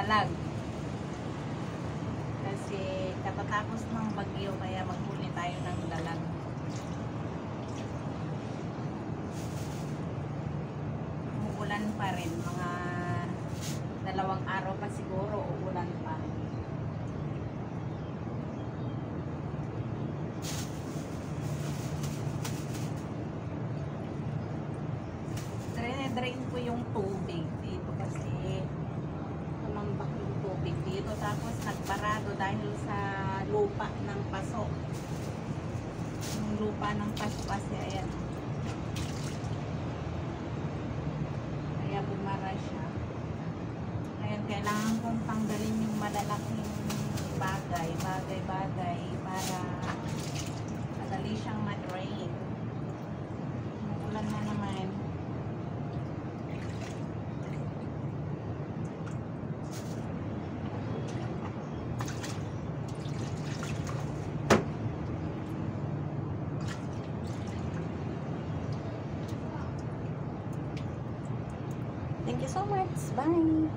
dalag. Kasi katatapos ng bagyo kaya maghuli tayo ng dalag. Uulan pa rin, mga 2 araw pa siguro uulan pa. Drain ko yung tubig dito kasi tumambak yung tubig dito, tapos nagparado dahil sa lupa ng paso. Yung lupa ng paso kasi ayan, kaya bumara siya. Ayan, kailangan kong tanggalin yung malalaking bagay para madali siyang ma-drain. Ulan na naman. Thank you so much. Bye!